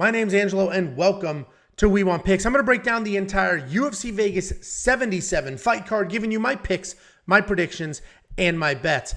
My name's Angelo, and welcome to We Want Picks. I'm going to break down the entire UFC Vegas 77 fight card, giving you my picks, my predictions, and my bets.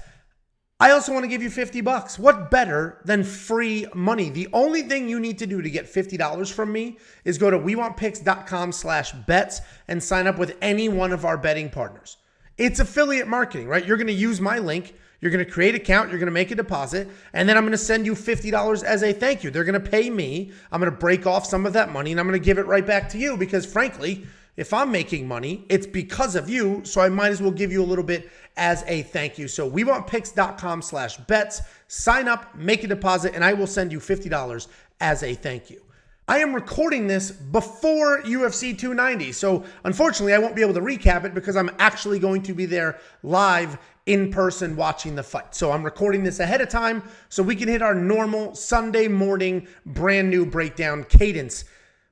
I also want to give you $50. What better than free money? The only thing you need to do to get $50 from me is go to WeWantPicks.com/bets and sign up with any one of our betting partners. It's affiliate marketing, right? You're going to use my link. You're going to create an account. You're going to make a deposit. And then I'm going to send you $50 as a thank you. They're going to pay me. I'm going to break off some of that money and I'm going to give it right back to you because frankly, if I'm making money, it's because of you. So I might as well give you a little bit as a thank you. So WeWantPicks.com/bets. Sign up, make a deposit, and I will send you $50 as a thank you. I am recording this before UFC 290. So unfortunately, I won't be able to recap it because I'm actually going to be there live in person watching the fight. So I'm recording this ahead of time so we can hit our normal Sunday morning brand new breakdown cadence.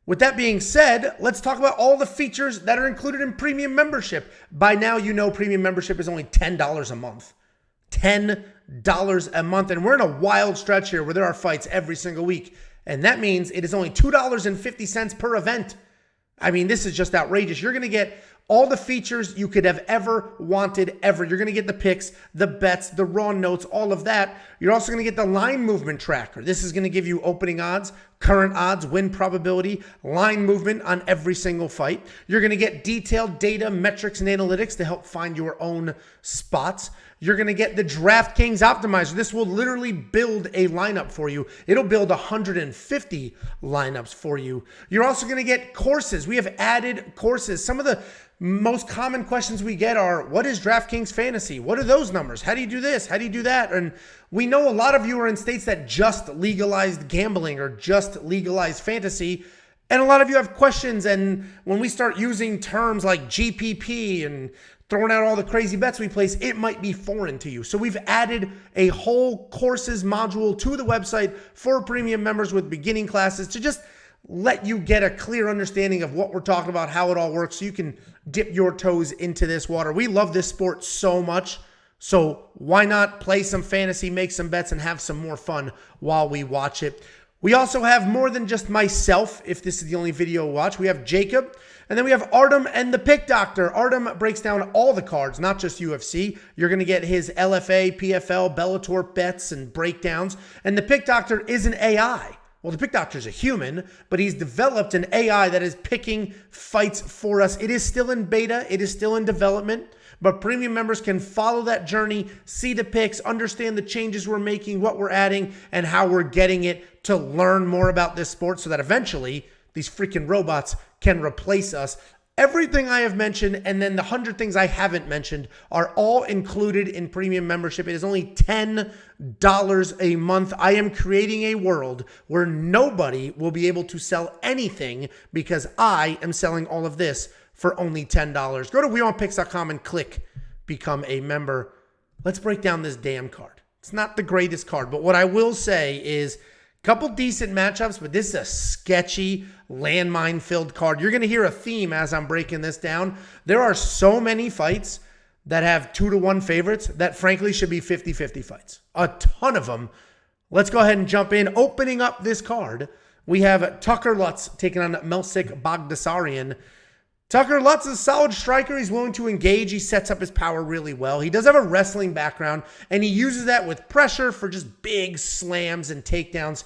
With that being said, let's talk about all the features that are included in premium membership. By now, you know premium membership is only $10 a month. $10 a month. And we're in a wild stretch here where there are fights every single week. And that means it is only $2.50 per event. I mean, this is just outrageous. You're going to get all the features you could have ever wanted ever. You're going to get the picks, the bets, the raw notes, all of that. You're also going to get the line movement tracker. This is going to give you opening odds, current odds, win probability, line movement on every single fight. You're going to get detailed data, metrics, and analytics to help find your own spots. You're going to get the DraftKings Optimizer. This will literally build a lineup for you. It'll build 150 lineups for you. You're also going to get courses. We have added courses. Some of the most common questions we get are, what is DraftKings Fantasy? What are those numbers? How do you do this? How do you do that? And we know a lot of you are in states that just legalized gambling or just legalized fantasy. And a lot of you have questions. And when we start using terms like GPP and throwing out all the crazy bets we place, it might be foreign to you. So we've added a whole courses module to the website for premium members with beginning classes to just let you get a clear understanding of what we're talking about, how it all works, so you can dip your toes into this water. We love this sport so much, so why not play some fantasy, make some bets, and have some more fun while we watch it. We also have more than just myself, if this is the only video you watch. We have Jacob, and then we have Artem and the Pick Doctor. Artem breaks down all the cards, not just UFC. You're going to get his LFA, PFL, Bellator bets and breakdowns, and the Pick Doctor is an AI. Well, the Pick Doctor is a human, but he's developed an AI that is picking fights for us. It is still in beta. It is still in development, but premium members can follow that journey, see the picks, understand the changes we're making, what we're adding, and how we're getting it to learn more about this sport so that eventually these freaking robots can replace us. Everything I have mentioned and then the 100 things I haven't mentioned are all included in premium membership. It is only $10 a month. I am creating a world where nobody will be able to sell anything because I am selling all of this for only $10. Go to WeWantPicks.com and click Become a Member. Let's break down this damn card. It's not the greatest card, but what I will say is couple decent matchups, but this is a sketchy, landmine-filled card. You're going to hear a theme as I'm breaking this down. There are so many fights that have 2-1 favorites that frankly should be 50-50 fights. A ton of them. Let's go ahead and jump in. Opening up this card, we have Tucker Lutz taking on Melsik Baghdasaryan. Tucker Lutz is a solid striker. He's willing to engage. He sets up his power really well. He does have a wrestling background, and he uses that with pressure for just big slams and takedowns,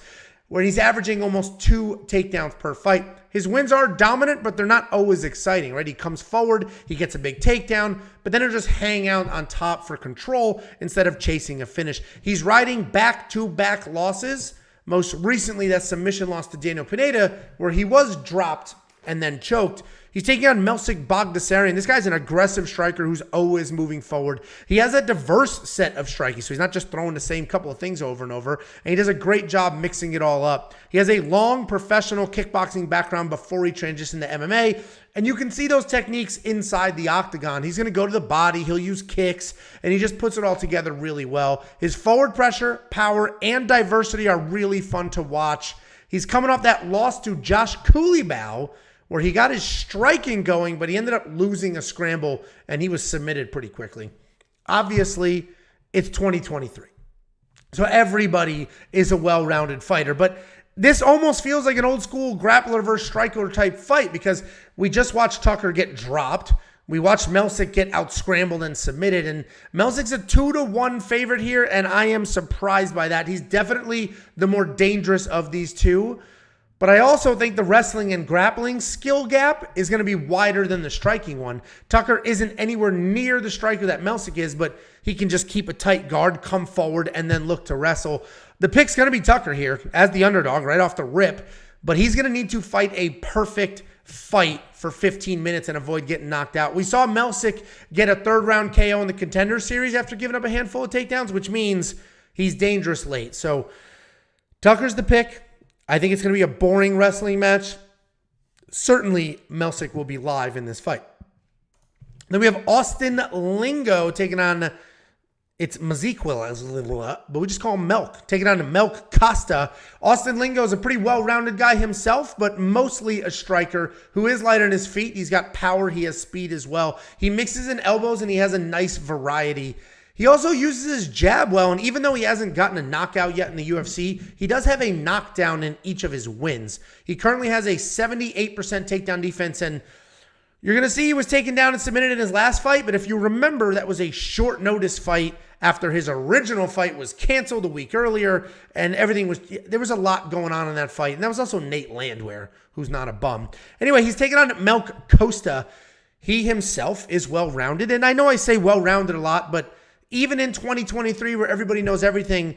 where he's averaging almost 2 takedowns per fight. His wins are dominant, but they're not always exciting, right? He comes forward, he gets a big takedown, but then he'll just hang out on top for control instead of chasing a finish. He's riding back-to-back losses. Most recently, that submission loss to Daniel Pineda, where he was dropped and then choked. He's taking on Melsik Baghdasaryan. This guy's an aggressive striker who's always moving forward. He has a diverse set of striking, so he's not just throwing the same couple of things over and over, and he does a great job mixing it all up. He has a long professional kickboxing background before he transitioned to MMA, and you can see those techniques inside the octagon. He's going to go to the body, he'll use kicks, and he just puts it all together really well. His forward pressure, power, and diversity are really fun to watch. He's coming off that loss to Josh Coulibaugh, where he got his striking going, but he ended up losing a scramble, and he was submitted pretty quickly. Obviously, it's 2023. So everybody is a well-rounded fighter, but this almost feels like an old school grappler versus striker type fight because we just watched Tucker get dropped. We watched Melsik get out-scrambled and submitted, and Melsik's a 2-1 favorite here, and I am surprised by that. He's definitely the more dangerous of these two, but I also think the wrestling and grappling skill gap is going to be wider than the striking one. Tucker isn't anywhere near the striker that Melsik is, but he can just keep a tight guard, come forward, and then look to wrestle. The pick's going to be Tucker here as the underdog right off the rip, but he's going to need to fight a perfect fight for 15 minutes and avoid getting knocked out. We saw Melsik get a third-round KO in the Contender Series after giving up a handful of takedowns, which means he's dangerous late. So Tucker's the pick. I think it's going to be a boring wrestling match. Certainly, Melsik will be live in this fight. Then we have Austin Lingo taking on, it's Maziquil, but we just call him Melk. Taking on Melk Costa. Austin Lingo is a pretty well-rounded guy himself, but mostly a striker who is light on his feet. He's got power. He has speed as well. He mixes in elbows, and he has a nice variety. He also uses his jab well, and even though he hasn't gotten a knockout yet in the UFC, he does have a knockdown in each of his wins. He currently has a 78% takedown defense, and you're going to see he was taken down and submitted in his last fight, but if you remember, that was a short notice fight after his original fight was canceled a week earlier, and there was a lot going on in that fight, and that was also Nate Landwehr, who's not a bum. Anyway, he's taking on Melk Costa. He himself is well-rounded, and I know I say well-rounded a lot, but even in 2023 where everybody knows everything,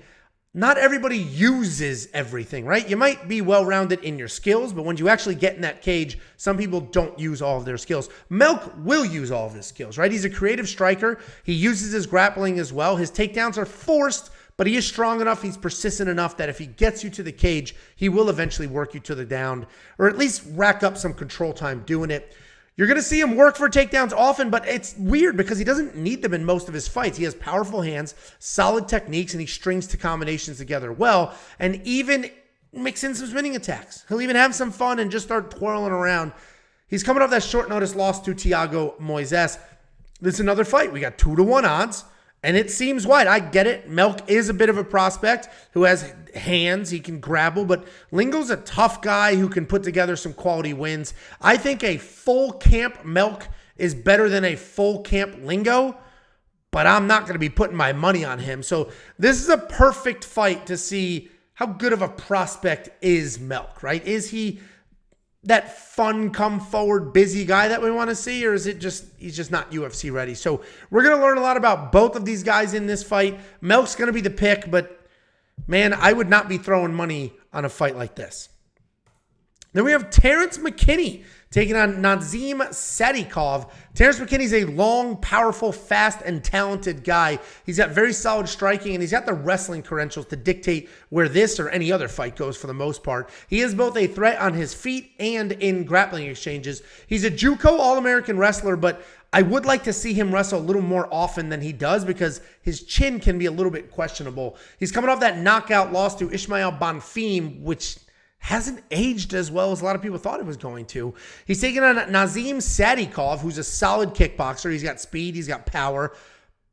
not everybody uses everything, right? You might be well-rounded in your skills, but when you actually get in that cage, some people don't use all of their skills. Melk will use all of his skills, right? He's a creative striker. He uses his grappling as well. His takedowns are forced, but he is strong enough, he's persistent enough that if he gets you to the cage, he will eventually work you to the down, or at least rack up some control time doing it. You're going to see him work for takedowns often, but it's weird because he doesn't need them in most of his fights. He has powerful hands, solid techniques, and he strings two combinations together well, and even mix in some spinning attacks. He'll even have some fun and just start twirling around. He's coming off that short notice loss to Thiago Moises. This is another fight. We got 2-1 odds, and it seems wide. I get it. Melk is a bit of a prospect who has hands. He can grapple, but Lingo's a tough guy who can put together some quality wins. I think a full camp Melk is better than a full camp Lingo, but I'm not going to be putting my money on him. So this is a perfect fight to see how good of a prospect is Melk, right? Is he that fun, come forward, busy guy that we want to see, or is it just he's just not UFC ready? So we're going to learn a lot about both of these guys in this fight. Melk's going to be the pick, but man, I would not be throwing money on a fight like this. Then we have Terrance McKinney taking on Nazim Sadykhov. Terrance McKinney's a long, powerful, fast, and talented guy. He's got very solid striking, and he's got the wrestling credentials to dictate where this or any other fight goes for the most part. He is both a threat on his feet and in grappling exchanges. He's a JUCO All-American wrestler, but I would like to see him wrestle a little more often than he does because his chin can be a little bit questionable. He's coming off that knockout loss to Ismail Bonfim, which hasn't aged as well as a lot of people thought it was going to. He's taking on Nazim Sadykhov, who's a solid kickboxer. He's got speed, he's got power,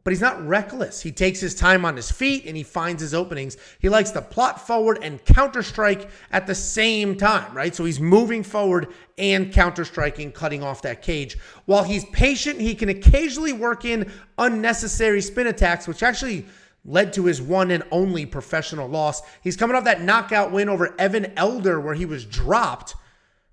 but he's not reckless. He takes his time on his feet and he finds his openings. He likes to plot forward and counter-strike at the same time, right? So he's moving forward and counter-striking, cutting off that cage. While he's patient, he can occasionally work in unnecessary spin attacks, which actually led to his one and only professional loss. He's coming off that knockout win over Evan Elder where he was dropped,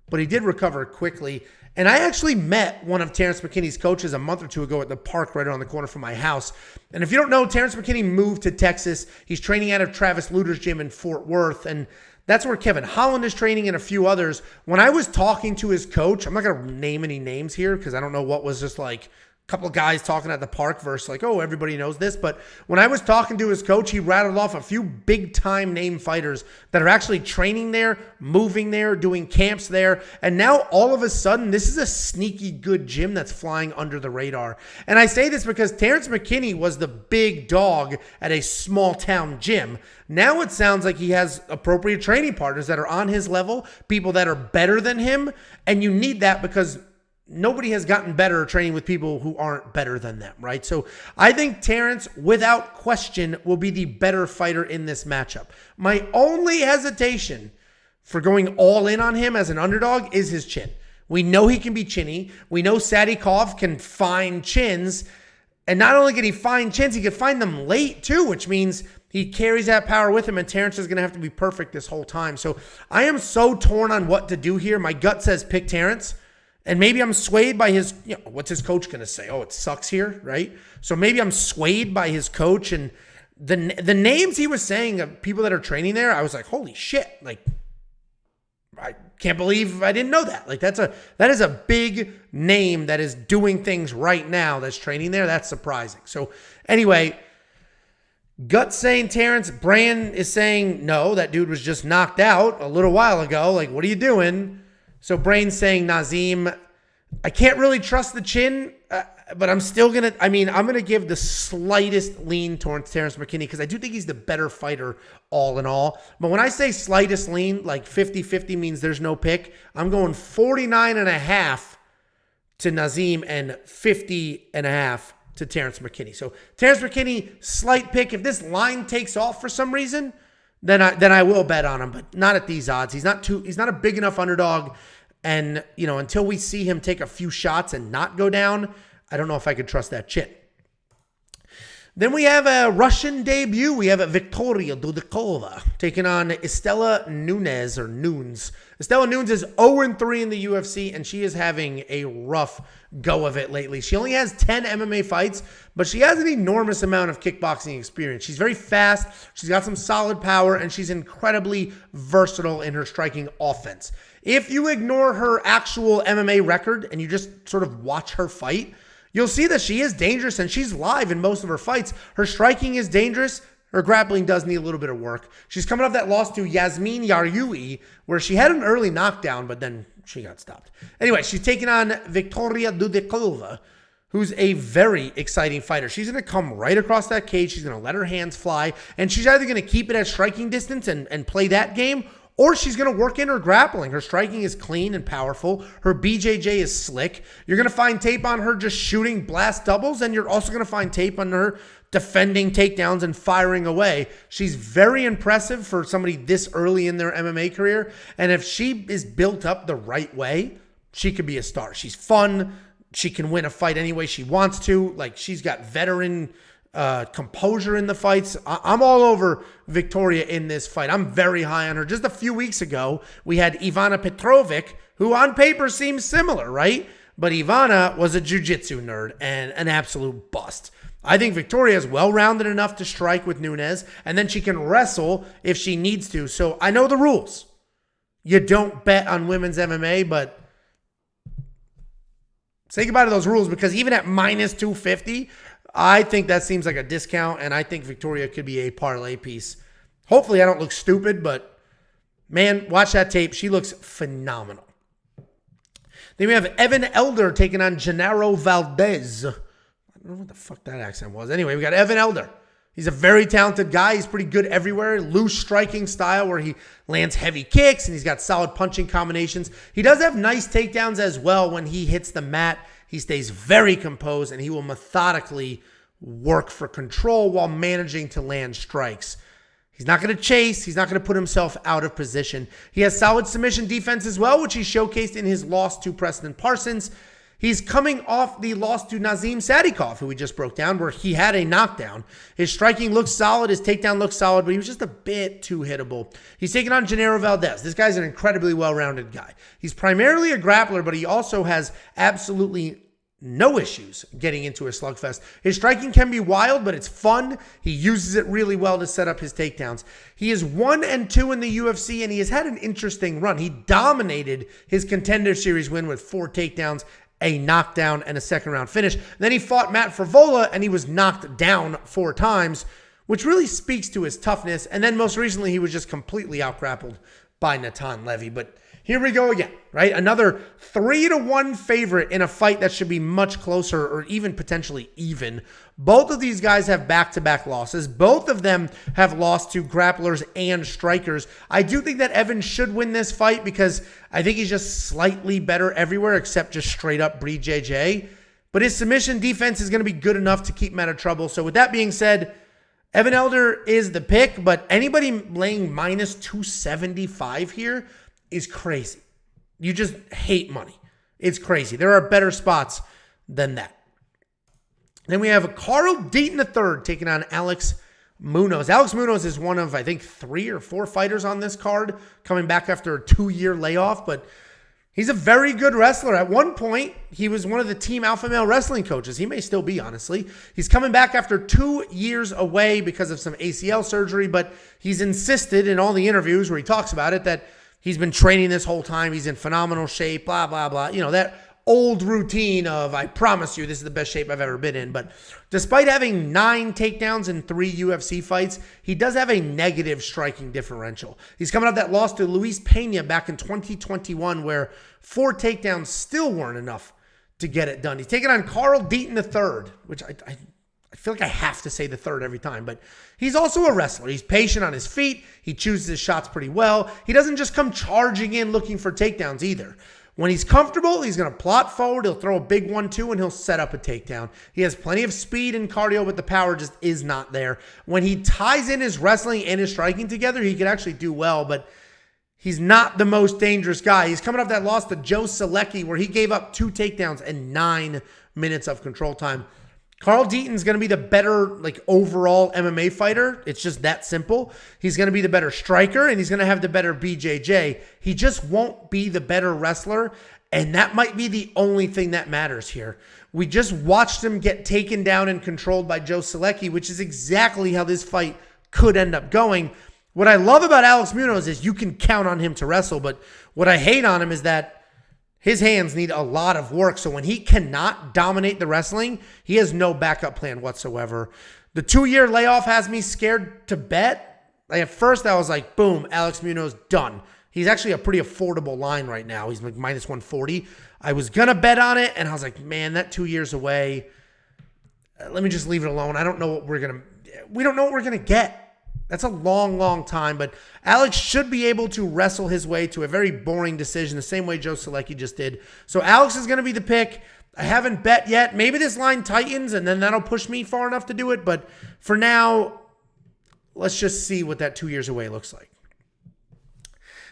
but he did recover quickly. And I actually met one of Terrance McKinney's coaches a month or two ago at the park right around the corner from my house. And if you don't know, Terrance McKinney moved to Texas. He's training out of Travis Luter's gym in Fort Worth, and that's where Kevin Holland is training and a few others. When I was talking to his coach, I'm not going to name any names here because I don't know what was just like couple of guys talking at the park versus like, oh, everybody knows this. But when I was talking to his coach, he rattled off a few big-time name fighters that are actually training there, moving there, doing camps there. And now all of a sudden, this is a sneaky good gym that's flying under the radar. And I say this because Terrance McKinney was the big dog at a small-town gym. Now it sounds like he has appropriate training partners that are on his level, people that are better than him. And you need that because nobody has gotten better training with people who aren't better than them, right? So I think Terrance, without question, will be the better fighter in this matchup. My only hesitation for going all in on him as an underdog is his chin. We know he can be chinny. We know Sadykhov can find chins. And not only can he find chins, he can find them late too, which means he carries that power with him, and Terrance is going to have to be perfect this whole time. So I am so torn on what to do here. My gut says pick Terrance, and maybe I'm swayed by his, what's his coach going to say? Oh, it sucks here, right? So maybe I'm swayed by his coach, and the names he was saying of people that are training there, I was like, holy shit, like, I can't believe I didn't know that. Like that is a big name that is doing things right now that's training there. That's surprising. So anyway, gut saying Terrance. Bran is saying, no, that dude was just knocked out a little while ago. Like, what are you doing? So Brain's saying Nazim. I can't really trust the chin, but I'm still going to, I'm going to give the slightest lean towards Terrance McKinney because I do think he's the better fighter all in all. But when I say slightest lean, like 50-50 means there's no pick, I'm going 49.5 to Nazim and 50.5 to Terrance McKinney. So Terrance McKinney, slight pick. If this line takes off for some reason, then I will bet on him, but not at these odds. He's not a big enough underdog. And, until we see him take a few shots and not go down, I don't know if I could trust that chin. Then we have a Russian debut. We have a Viktoriya Dudakova taking on Istela Nunes. Istela Nunes is 0-3 in the UFC, and she is having a rough go of it lately. She only has 10 MMA fights, but she has an enormous amount of kickboxing experience. She's very fast. She's got some solid power, and she's incredibly versatile in her striking offense. If you ignore her actual MMA record and you just sort of watch her fight, you'll see that she is dangerous and she's live in most of her fights. Her striking is dangerous. Her grappling does need a little bit of work. She's coming off that loss to Yasmin Yaryui, where she had an early knockdown, but then she got stopped. Anyway, she's taking on Viktoriya Dudakova, who's a very exciting fighter. She's going to come right across that cage. She's going to let her hands fly, and she's either going to keep it at striking distance and play that game, or she's going to work in her grappling. Her striking is clean and powerful. Her BJJ is slick. You're going to find tape on her just shooting blast doubles, and you're also going to find tape on her defending takedowns and firing away. She's very impressive for somebody this early in their MMA career, and if she is built up the right way, she could be a star. She's fun. She can win a fight any way she wants to. Like, she's got veteran composure in the fights. I'm all over Viktoriya in this fight. I'm very high on her. Just a few weeks ago, we had Ivana Petrovic, who on paper seems similar, right? But Ivana was a jiu-jitsu nerd and an absolute bust. I think Viktoriya is well-rounded enough to strike with Nunes, and then she can wrestle if she needs to. So I know the rules. You don't bet on women's MMA, but say goodbye to those rules, because even at minus 250, I think that seems like a discount, and I think Viktoriya could be a parlay piece. Hopefully I don't look stupid, but man, watch that tape. She looks phenomenal. Then we have Evan Elder taking on Genaro Valdez. I don't know what the fuck that accent was. Anyway, we got Evan Elder. He's a very talented guy. He's pretty good everywhere. Loose striking style where he lands heavy kicks, and he's got solid punching combinations. He does have nice takedowns as well when he hits the mat. He stays very composed, and he will methodically work for control while managing to land strikes. He's not going to chase. He's not going to put himself out of position. He has solid submission defense as well, which he showcased in his loss to Preston Parsons. He's coming off the loss to Nazim Sadykhov, who we just broke down, where he had a knockdown. His striking looks solid. His takedown looks solid, but he was just a bit too hittable. He's taking on Genaro Valdez. This guy's an incredibly well-rounded guy. He's primarily a grappler, but he also has absolutely no issues getting into a slugfest. His striking can be wild, but it's fun. He uses it really well to set up his takedowns. He is 1-2 in the UFC, and he has had an interesting run. He dominated his Contender Series win with 4 takedowns, a knockdown, and a second-round finish. Then he fought Matt Frevola, and he was knocked down 4 times, which really speaks to his toughness. And then most recently, he was just completely out-grappled by Natan Levy. But here we go again, right? Another 3-1 favorite in a fight that should be much closer or even potentially even. Both of these guys have back-to-back losses. Both of them have lost to grapplers and strikers. I do think that Evan should win this fight because I think he's just slightly better everywhere except just straight-up BJJ. But his submission defense is going to be good enough to keep him out of trouble. So with that being said, Evan Elder is the pick, but anybody laying minus 275 here is crazy. You just hate money. It's crazy. There are better spots than that. Then we have Carl Deaton III taking on Alex Munoz. Alex Munoz is one of, I think, 3 or 4 fighters on this card coming back after a 2-year layoff, but he's a very good wrestler. At one point, he was one of the Team Alpha Male wrestling coaches. He may still be, honestly. He's coming back after 2 years away because of some ACL surgery, but he's insisted in all the interviews where he talks about it that he's been training this whole time. He's in phenomenal shape, blah, blah, blah. You know, that old routine of, I promise you, this is the best shape I've ever been in. But despite having 9 takedowns in 3 UFC fights, he does have a negative striking differential. He's coming off that loss to Luis Pena back in 2021, where 4 takedowns still weren't enough to get it done. He's taking on Carl Deaton III, which I feel like I have to say the third every time, but he's also a wrestler. He's patient on his feet. He chooses his shots pretty well. He doesn't just come charging in looking for takedowns either. When he's comfortable, he's going to plot forward. He'll throw a big 1-2, and he'll set up a takedown. He has plenty of speed and cardio, but the power just is not there. When he ties in his wrestling and his striking together, he can actually do well, but he's not the most dangerous guy. He's coming off that loss to Joe Selecki, where he gave up 2 takedowns and 9 minutes of control time. Carl Deaton's going to be the better, overall MMA fighter. It's just that simple. He's going to be the better striker, and he's going to have the better BJJ. He just won't be the better wrestler, and that might be the only thing that matters here. We just watched him get taken down and controlled by Joe Selecki, which is exactly how this fight could end up going. What I love about Alex Munoz is you can count on him to wrestle, but what I hate on him is that his hands need a lot of work. So when he cannot dominate the wrestling, he has no backup plan whatsoever. The 2-year layoff has me scared to bet. At first, I was like, boom, Alex Munoz, done. He's actually a pretty affordable line right now. He's like minus 140. I was going to bet on it, and I was like, man, that 2 years away, let me just leave it alone. We don't know what we're going to get. That's a long, long time, but Alex should be able to wrestle his way to a very boring decision the same way Joe Selecki just did. So Alex is going to be the pick. I haven't bet yet. Maybe this line tightens, and then that'll push me far enough to do it, but for now, let's just see what that 2 years away looks like.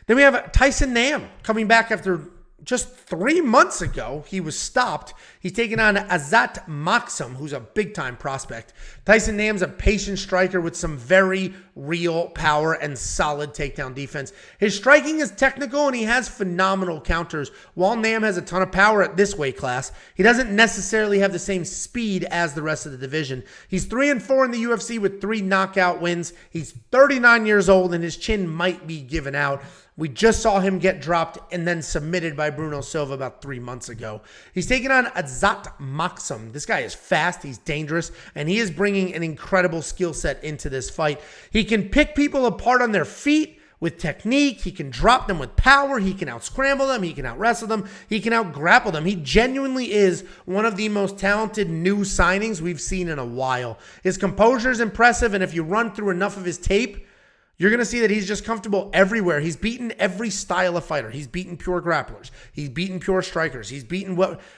Then we have Tyson Nam coming back after just 3 months ago. He was stopped. He's taking on Azat Maksum, who's a big-time prospect. Tyson Nam's a patient striker with some very real power and solid takedown defense. His striking is technical, and he has phenomenal counters. While Nam has a ton of power at this weight class, he doesn't necessarily have the same speed as the rest of the division. He's 3-4 in the UFC with 3 knockout wins. He's 39 years old, and his chin might be given out. We just saw him get dropped and then submitted by Bueno Silva about 3 months ago. He's taking on Azat Maksum. This guy is fast, he's dangerous, and he is bringing an incredible skill set into this fight. He can pick people apart on their feet with technique. He can drop them with power. He can out-scramble them. He can out-wrestle them. He can out-grapple them. He genuinely is one of the most talented new signings we've seen in a while. His composure is impressive, and if you run through enough of his tape, you're going to see that he's just comfortable everywhere. He's beaten every style of fighter. He's beaten pure grapplers. He's beaten pure strikers. He's beaten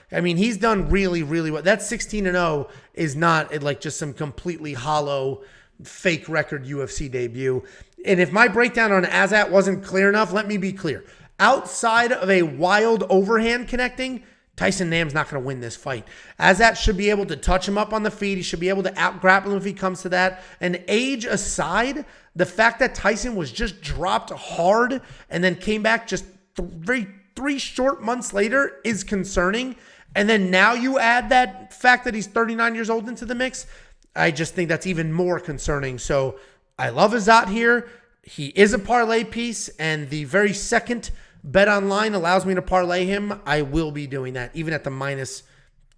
he's done really, really well. That 16-0 is not just some completely hollow, fake record UFC debut. And if my breakdown on Azat wasn't clear enough, let me be clear. Outside of a wild overhand connecting, Tyson Nam's not going to win this fight. Azat should be able to touch him up on the feet. He should be able to out-grapple him if he comes to that. And age aside, the fact that Tyson was just dropped hard and then came back just 3 short months later is concerning. And then now you add that fact that he's 39 years old into the mix, I just think that's even more concerning. So I love Azat here. He is a parlay piece, and the very second Bet Online allows me to parlay him. I will be doing that, even at the minus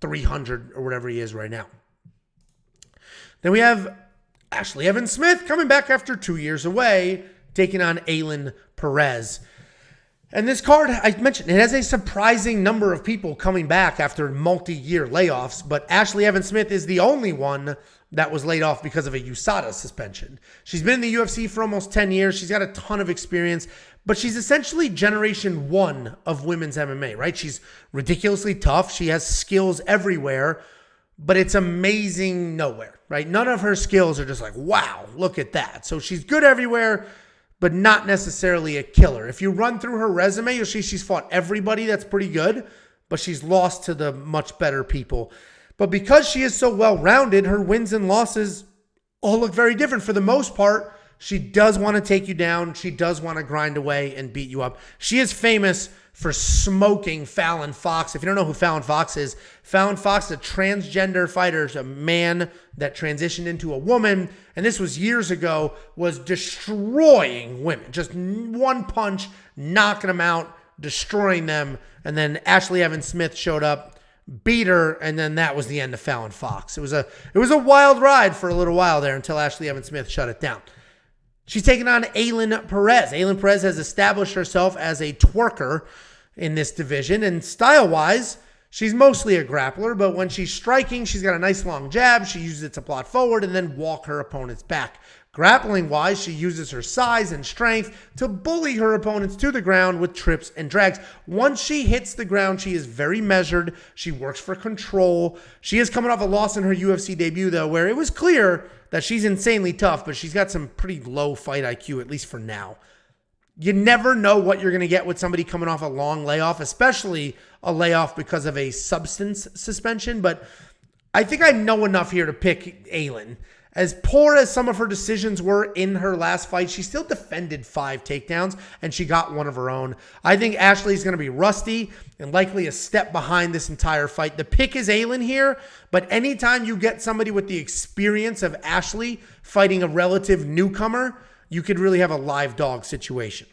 300 or whatever he is right now. Then we have Ashlee Evans Smith coming back after 2 years away, taking on Ailin Perez. And this card, I mentioned, it has a surprising number of people coming back after multi-year layoffs, but Ashlee Evans Smith is the only one that was laid off because of a USADA suspension. She's been in the UFC for almost 10 years. She's got a ton of experience, but she's essentially generation 1 of women's MMA, right? She's ridiculously tough. She has skills everywhere, but it's amazing nowhere, right? None of her skills are just like, wow, look at that. So she's good everywhere, but not necessarily a killer. If you run through her resume, you'll see she's fought everybody that's pretty good, but she's lost to the much better people. But because she is so well-rounded, her wins and losses all look very different. For the most part, she does want to take you down. She does want to grind away and beat you up. She is famous for smoking Fallon Fox. If you don't know who Fallon Fox is a transgender fighter, a man that transitioned into a woman, and this was years ago, was destroying women. Just one punch, knocking them out, destroying them, and then Ashlee Evans-Smith showed up, beat her, and then that was the end of Fallon Fox. It was a wild ride for a little while there until Ashlee Evans-Smith shut it down. She's taking on Ailin Perez. Ailin Perez has established herself as a twerker in this division, and style-wise, she's mostly a grappler, but when she's striking, she's got a nice long jab. She uses it to plot forward and then walk her opponents back. Grappling-wise, she uses her size and strength to bully her opponents to the ground with trips and drags. Once she hits the ground, she is very measured. She works for control. She is coming off a loss in her UFC debut, though, where it was clear that she's insanely tough, but she's got some pretty low fight IQ, at least for now. You never know what you're going to get with somebody coming off a long layoff, especially a layoff because of a substance suspension. But I think I know enough here to pick Ailin. As poor as some of her decisions were in her last fight, she still defended 5 takedowns, and she got one of her own. I think Ashlee's going to be rusty and likely a step behind this entire fight. The pick is Ailin here, but anytime you get somebody with the experience of Ashlee fighting a relative newcomer, you could really have a live dog situation.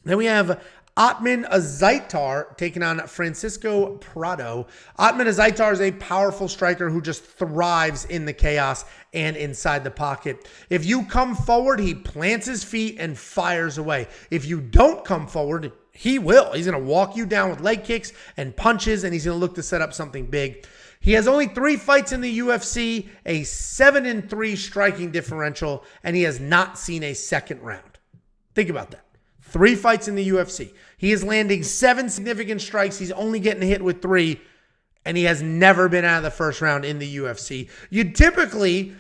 Then we have Ottman Azaitar taking on Francisco Prado. Ottman Azaitar is a powerful striker who just thrives in the chaos and inside the pocket. If you come forward, he plants his feet and fires away. If you don't come forward, he will. He's going to walk you down with leg kicks and punches, and he's going to look to set up something big. He has only 3 fights in the UFC, a 7-3 striking differential, and he has not seen a second round. Think about that. 3 fights in the UFC. He is landing 7 significant strikes. He's only getting hit with 3, and he has never been out of the first round in the UFC. You typically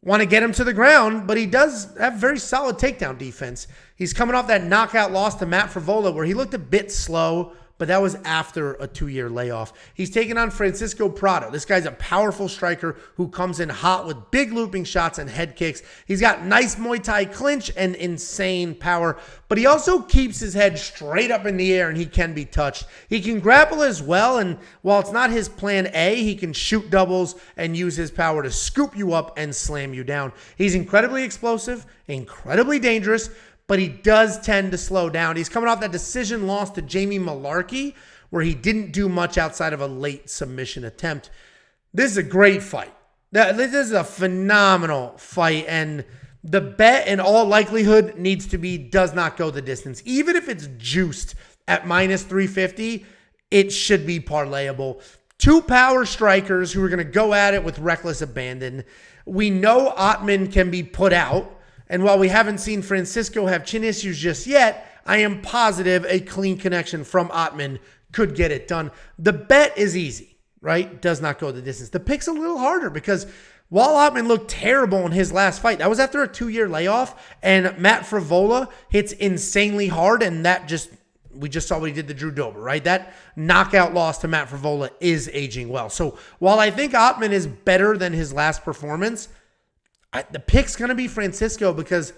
want to get him to the ground, but he does have very solid takedown defense. He's coming off that knockout loss to Matt Frevola, where he looked a bit slow, but that was after a 2-year layoff. He's taking on Francisco Prado. This guy's a powerful striker who comes in hot with big looping shots and head kicks. He's got nice Muay Thai clinch and insane power, but he also keeps his head straight up in the air, and he can be touched. He can grapple as well, and while it's not his plan A, he can shoot doubles and use his power to scoop you up and slam you down. He's incredibly explosive, incredibly dangerous, but he does tend to slow down. He's coming off that decision loss to Jamie Malarkey, where he didn't do much outside of a late submission attempt. This is a great fight. This is a phenomenal fight, and the bet in all likelihood needs to be does not go the distance. Even if it's juiced at -350, it should be parlayable. 2 power strikers who are going to go at it with reckless abandon. We know Ottman can be put out. And while we haven't seen Francisco have chin issues just yet, I am positive a clean connection from Ottman could get it done. The bet is easy, right? Does not go the distance. The pick's a little harder because while Ottman looked terrible in his last fight, that was after a 2-year layoff, and Matt Frevola hits insanely hard, and we just saw what he did to Drew Dober, right? That knockout loss to Matt Frevola is aging well. So while I think Ottman is better than his last performance, the pick's going to be Francisco because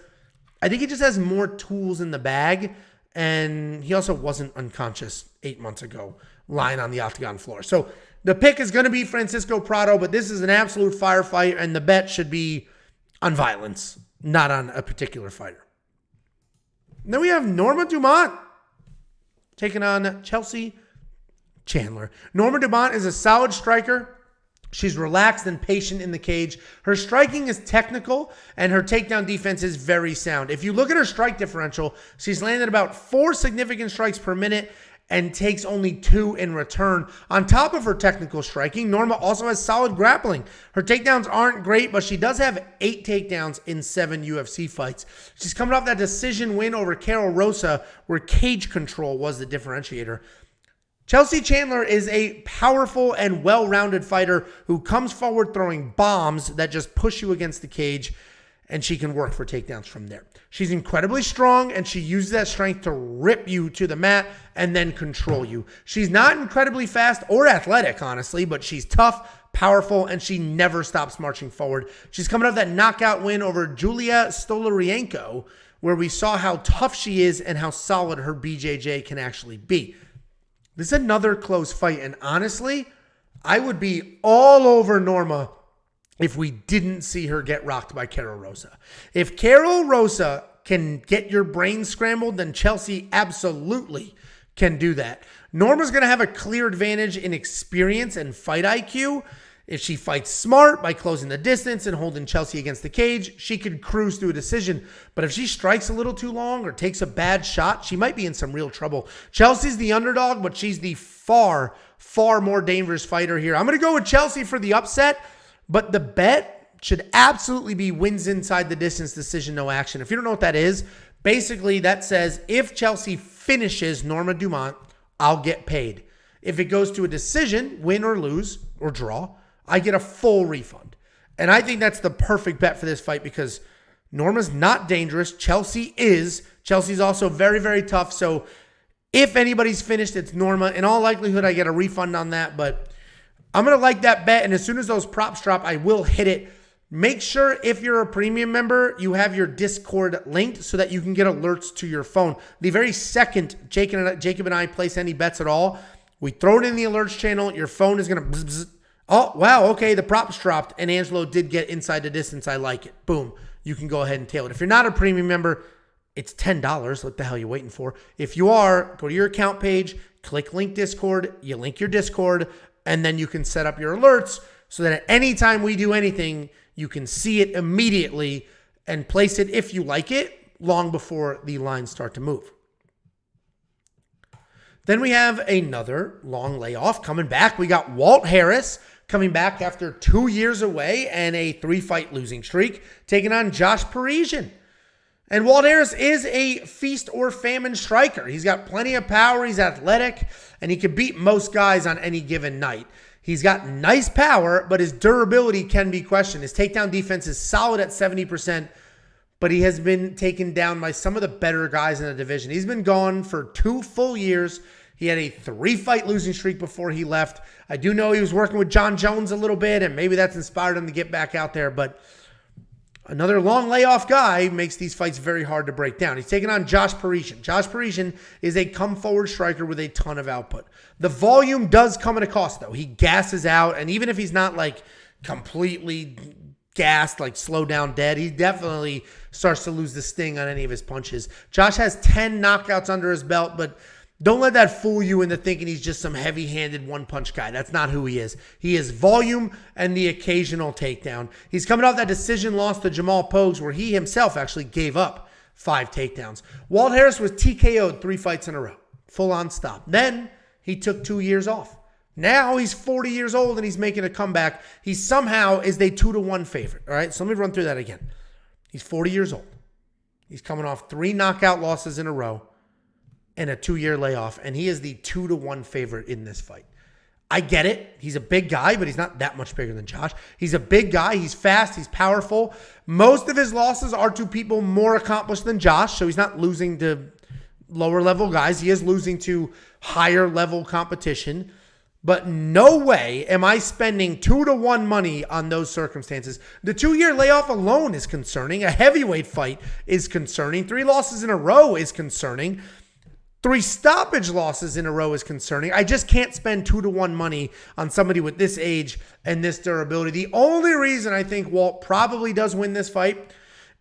I think he just has more tools in the bag, and he also wasn't unconscious 8 months ago lying on the octagon floor. So the pick is going to be Francisco Prado, but this is an absolute firefight, and the bet should be on violence, not on a particular fighter. And then we have Norma Dumont taking on Chelsea Chandler. Norma Dumont is a solid striker. She's relaxed and patient in the cage. Her striking is technical, and her takedown defense is very sound. If you look at her strike differential, she's landed about 4 significant strikes per minute and takes only 2 in return. On top of her technical striking, Norma also has solid grappling. Her takedowns aren't great, but she does have 8 takedowns in 7 UFC fights. She's coming off that decision win over Carol Rosa, where cage control was the differentiator. Chelsea Chandler is a powerful and well-rounded fighter who comes forward throwing bombs that just push you against the cage, and she can work for takedowns from there. She's incredibly strong, and she uses that strength to rip you to the mat and then control you. She's not incredibly fast or athletic, honestly, but she's tough, powerful, and she never stops marching forward. She's coming off that knockout win over Julia Stolarienko, where we saw how tough she is and how solid her BJJ can actually be. This is another close fight, and honestly, I would be all over Norma if we didn't see her get rocked by Karol Rosa. If Karol Rosa can get your brain scrambled, then Chelsea absolutely can do that. Norma's going to have a clear advantage in experience and fight IQ. If she fights smart by closing the distance and holding Chelsea against the cage, she could cruise through a decision. But if she strikes a little too long or takes a bad shot, she might be in some real trouble. Chelsea's the underdog, but she's the far, far more dangerous fighter here. I'm going to go with Chelsea for the upset, but the bet should absolutely be wins inside the distance decision, no action. If you don't know what that is, basically that says if Chelsea finishes Norma Dumont, I'll get paid. If it goes to a decision, win or lose or draw, I get a full refund. And I think that's the perfect bet for this fight because Norma's not dangerous. Chelsea is. Chelsea's also very, very tough. So if anybody's finished, it's Norma. In all likelihood, I get a refund on that. But I'm going to like that bet. And as soon as those props drop, I will hit it. Make sure if you're a premium member, you have your Discord linked so that you can get alerts to your phone. The very second Jacob and I place any bets at all, we throw it in the alerts channel. Your phone is going to bzz, bzz. Oh, wow, okay, the props dropped, and Angelo did get inside the distance. I like it. Boom. You can go ahead and tail it. If you're not a premium member, it's $10. What the hell are you waiting for? If you are, go to your account page, click link Discord, you link your Discord, and then you can set up your alerts so that at any time we do anything, you can see it immediately and place it, if you like it, long before the lines start to move. Then we have another long layoff coming back. We got Walt Harris coming back after 2 years away and a 3-fight losing streak, taking on Josh Parisian. And Walt Harris is a feast or famine striker. He's got plenty of power, he's athletic, and he can beat most guys on any given night. He's got nice power, but his durability can be questioned. His takedown defense is solid at 70%, but he has been taken down by some of the better guys in the division. He's been gone for 2 full years. He had a 3-fight losing streak before he left. I do know he was working with John Jones a little bit, and maybe that's inspired him to get back out there. But another long layoff guy makes these fights very hard to break down. He's taking on Josh Parisian. Josh Parisian is a come-forward striker with a ton of output. The volume does come at a cost, though. He gasses out, and even if he's not, like, completely gassed, like slow down dead, he definitely starts to lose the sting on any of his punches. Josh has 10 knockouts under his belt, but don't let that fool you into thinking he's just some heavy-handed one-punch guy. That's not who he is. He is volume and the occasional takedown. He's coming off that decision loss to Jamal Pogues where he himself actually gave up 5 takedowns. Walt Harris was TKO'd 3 fights in a row. Full-on stop. Then he took 2 years off. Now he's 40 years old and he's making a comeback. He somehow is a 2-1 favorite. All right, so let me run through that again. He's 40 years old. He's coming off 3 knockout losses in a row and a 2-year layoff, and he is the 2-1 favorite in this fight. I get it. He's a big guy, but he's not that much bigger than Josh. He's a big guy. He's fast. He's powerful. Most of his losses are to people more accomplished than Josh, so he's not losing to lower-level guys. He is losing to higher-level competition. But no way am I spending 2-1 money on those circumstances. The 2-year layoff alone is concerning. A heavyweight fight is concerning. 3 losses in a row is concerning. 3 stoppage losses in a row is concerning. I just can't spend 2-1 money on somebody with this age and this durability. The only reason I think Walt probably does win this fight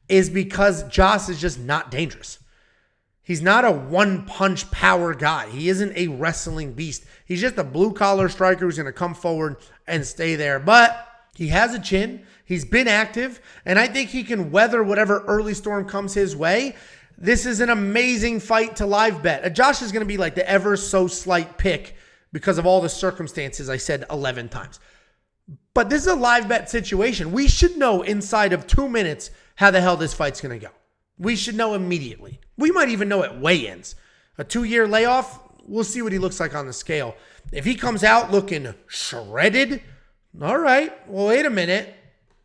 is because Josh is just not dangerous. He's not a one-punch power guy. He isn't a wrestling beast. He's just a blue-collar striker who's going to come forward and stay there. But he has a chin. He's been active. And I think he can weather whatever early storm comes his way. This is an amazing fight to live bet. Josh is going to be like the ever so slight pick because of all the circumstances I said 11 times. But this is a live bet situation. We should know inside of 2 minutes how the hell this fight's going to go. We should know immediately. We might even know at weigh-ins. A 2-year layoff, we'll see what he looks like on the scale. If he comes out looking shredded, all right, well, wait a minute.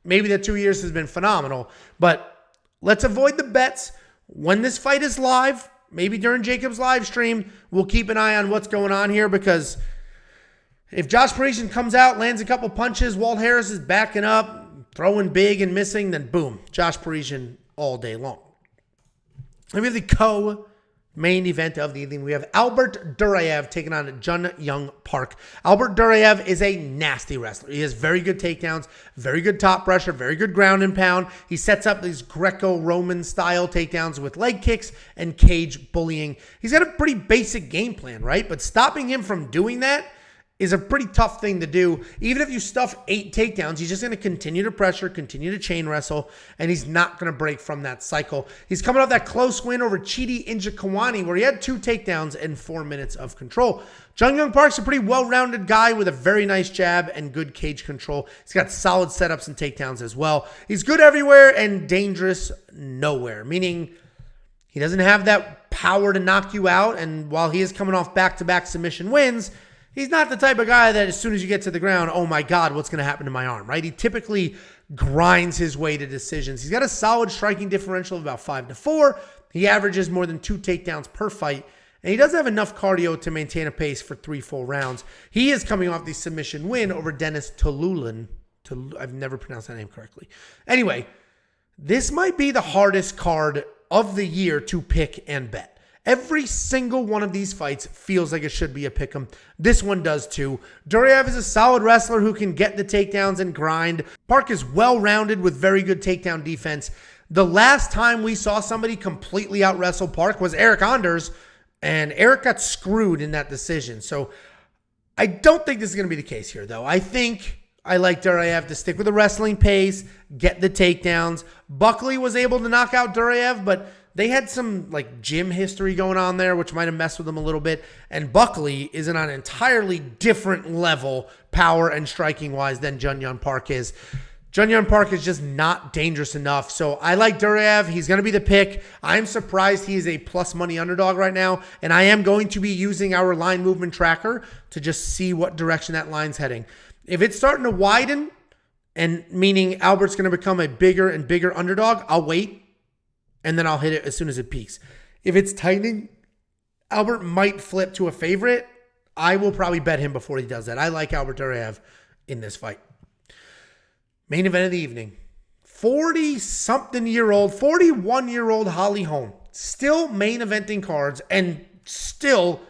Maybe the 2 years has been phenomenal, but let's avoid the bets. When this fight is live, maybe during Jacob's live stream, we'll keep an eye on what's going on here, because if Josh Parisian comes out, lands a couple punches, Walt Harris is backing up, throwing big and missing, then boom, Josh Parisian all day long. Then we have the co-main event of the evening. We have Albert Duraev taking on Jun Young Park. Albert Duraev is a nasty wrestler. He has very good takedowns, very good top pressure, very good ground and pound. He sets up these Greco-Roman style takedowns with leg kicks and cage bullying. He's got a pretty basic game plan, right? But stopping him from doing that is a pretty tough thing to do. Even if you stuff 8 takedowns, he's just going to continue to pressure, continue to chain wrestle, and he's not going to break from that cycle. He's coming off that close win over Chidi Njokuani, where he had 2 takedowns and 4 minutes of control. Jun Young Park's a pretty well-rounded guy with a very nice jab and good cage control. He's got solid setups and takedowns as well. He's good everywhere and dangerous nowhere, meaning he doesn't have that power to knock you out, and while he is coming off back-to-back submission wins, he's not the type of guy that as soon as you get to the ground, oh my God, what's going to happen to my arm, right? He typically grinds his way to decisions. He's got a solid striking differential of about 5-4. He averages more than 2 takedowns per fight, and he doesn't have enough cardio to maintain a pace for 3 full rounds. He is coming off the submission win over Dennis Tululin. I've never pronounced that name correctly. Anyway, this might be the hardest card of the year to pick and bet. Every single one of these fights feels like it should be a pick'em. This one does too. Duraev is a solid wrestler who can get the takedowns and grind. Park is well-rounded with very good takedown defense. The last time we saw somebody completely out-wrestle Park was Eric Anders, and Eric got screwed in that decision. So I don't think this is going to be the case here, though. I think I like Duraev to stick with the wrestling pace, get the takedowns. Buckley was able to knock out Duraev, but they had some like gym history going on there, which might have messed with them a little bit. And Buckley is on an entirely different level, power and striking wise, than Jun Young Park is. Jun Young Park is just not dangerous enough. So I like Duraev. He's going to be the pick. I'm surprised he is a plus money underdog right now. And I am going to be using our line movement tracker to just see what direction that line's heading. If it's starting to widen, and meaning Albert's going to become a bigger and bigger underdog, I'll wait. And then I'll hit it as soon as it peaks. If it's tightening, Albert might flip to a favorite. I will probably bet him before he does that. I like Albert Duraev in this fight. Main event of the evening. 41-year-old Holly Holm. Still main eventing cards and still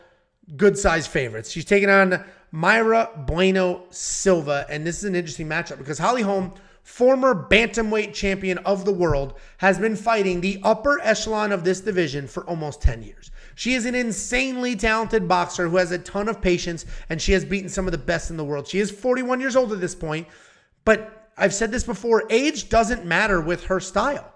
good-sized favorites. She's taking on Mayra Bueno Silva. And this is an interesting matchup because Holly Holm, former bantamweight champion of the world, has been fighting the upper echelon of this division for almost 10 years. She is an insanely talented boxer who has a ton of patience, and she has beaten some of the best in the world. She is 41 years old at this point, but I've said this before, age doesn't matter with her style.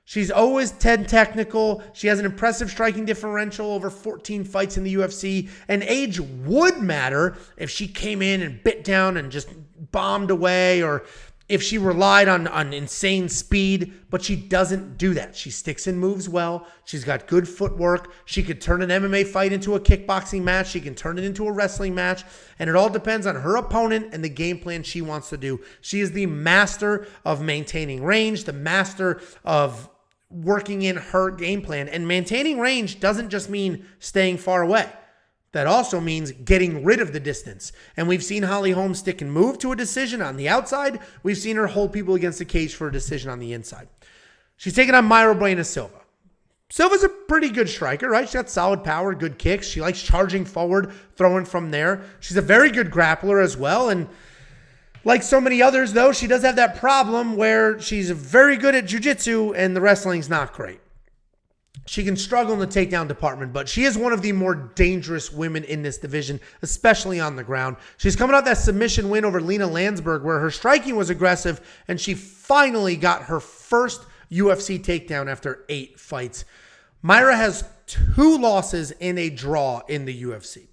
She's always 10 technical. She has an impressive striking differential, over 14 fights in the UFC, and age would matter if she came in and bit down and just bombed away, or if she relied on insane speed, but she doesn't do that. She sticks and moves well. She's got good footwork. She could turn an MMA fight into a kickboxing match. She can turn it into a wrestling match, and it all depends on her opponent and the game plan she wants to do. She is the master of maintaining range, the master of working in her game plan, and maintaining range doesn't just mean staying far away. That also means getting rid of the distance. And we've seen Holly Holm stick and move to a decision on the outside. We've seen her hold people against the cage for a decision on the inside. She's taking on Mayra Bueno Silva. Silva's a pretty good striker, right? She's got solid power, good kicks. She likes charging forward, throwing from there. She's a very good grappler as well. And like so many others, though, she does have that problem where she's very good at jiu-jitsu and the wrestling's not great. She can struggle in the takedown department, but she is one of the more dangerous women in this division, especially on the ground. She's coming out that submission win over Lena Landsberg, where her striking was aggressive, and she finally got her first UFC takedown after 8 fights. Mayra has 2 losses and a draw in the UFC.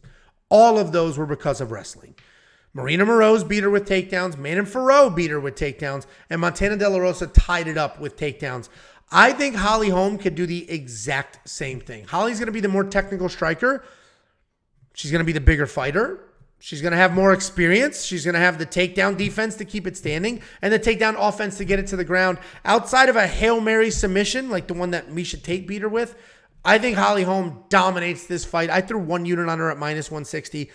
All of those were because of wrestling. Marina Moroz beat her with takedowns, Manon Ferro beat her with takedowns, and Montana De La Rosa tied it up with takedowns. I think Holly Holm could do the exact same thing. Holly's going to be the more technical striker, She's going to be the bigger fighter. She's going to have more experience. She's going to have the takedown defense to keep it standing and the takedown offense to get it to the ground. Outside of a Hail Mary submission, like the one that Miesha Tate beat her with, I think Holly Holm dominates this fight. I threw 1 unit on her at -160.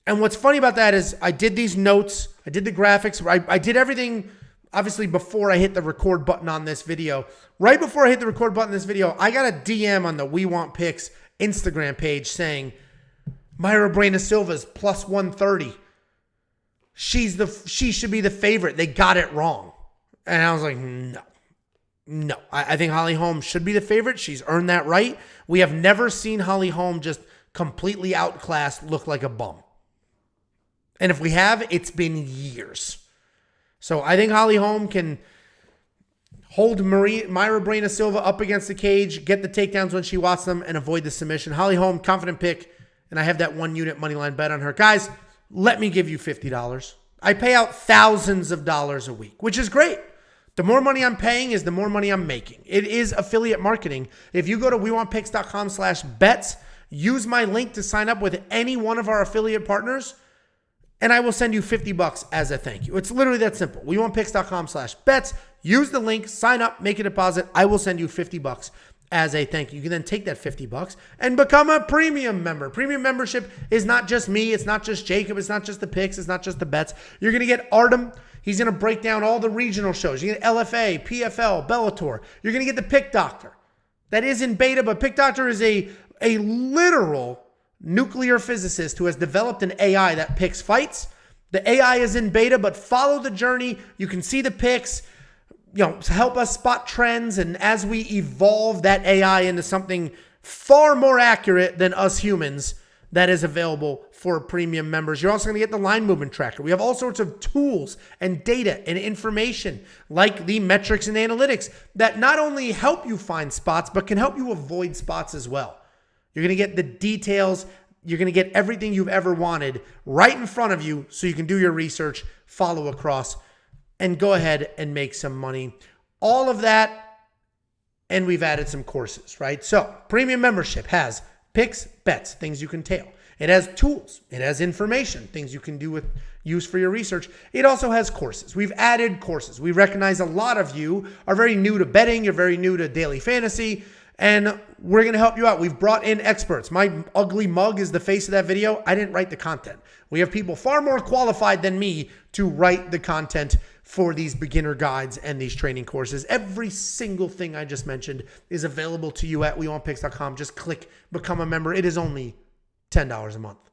And what's funny about that is I did these notes. I did the graphics. I did everything, obviously, before I hit the record button on this video. Right before I hit the record button on this video, I got a DM on the We Want Picks Instagram page saying, Mayra Bueno Silva's +130. She should be the favorite. They got it wrong. And I was like, no. I think Holly Holm should be the favorite. She's earned that right. We have never seen Holly Holm just completely outclassed, look like a bum. And if we have, it's been years. So I think Holly Holm can hold Mayra Bueno Silva up against the cage, get the takedowns when she wants them, and avoid the submission. Holly Holm, confident pick. And I have that 1 unit money line bet on her. Guys, let me give you $50. I pay out thousands of dollars a week, which is great. The more money I'm paying is the more money I'm making. It is affiliate marketing. If you go to wewantpicks.com/bets, use my link to sign up with any one of our affiliate partners, and I will send you $50 as a thank you. It's literally that simple. wewantpicks.com/bets. Use the link, sign up, make a deposit. I will send you $50 as a thank you. You can then take that $50 and become a premium member. Premium membership is not just me. It's not just Jacob. It's not just the picks. It's not just the bets. You're going to get Artem. He's going to break down all the regional shows. You're going to get LFA, PFL, Bellator. You're going to get the Pick Doctor. That is in beta, but Pick Doctor is a literal nuclear physicist who has developed an AI that picks fights. The AI is in beta, but follow the journey. You can see the picks, to help us spot trends. And as we evolve that AI into something far more accurate than us humans, that is available for premium members. You're also going to get the line movement tracker. We have all sorts of tools and data and information like the metrics and analytics that not only help you find spots, but can help you avoid spots as well. You're going to get the details. You're going to get everything you've ever wanted right in front of you so you can do your research, follow across, and go ahead and make some money. All of that, and we've added some courses, right? So premium membership has picks, bets, things you can tail. It has tools. It has information, things you can use for your research. It also has courses. We've added courses. We recognize a lot of you are very new to betting. You're very new to daily fantasy, and we're going to help you out. We've brought in experts. My ugly mug is the face of that video. I didn't write the content. We have people far more qualified than me to write the content for these beginner guides and these training courses. Every single thing I just mentioned is available to you at wewantpicks.com. Just click become a member. It is only $10 a month.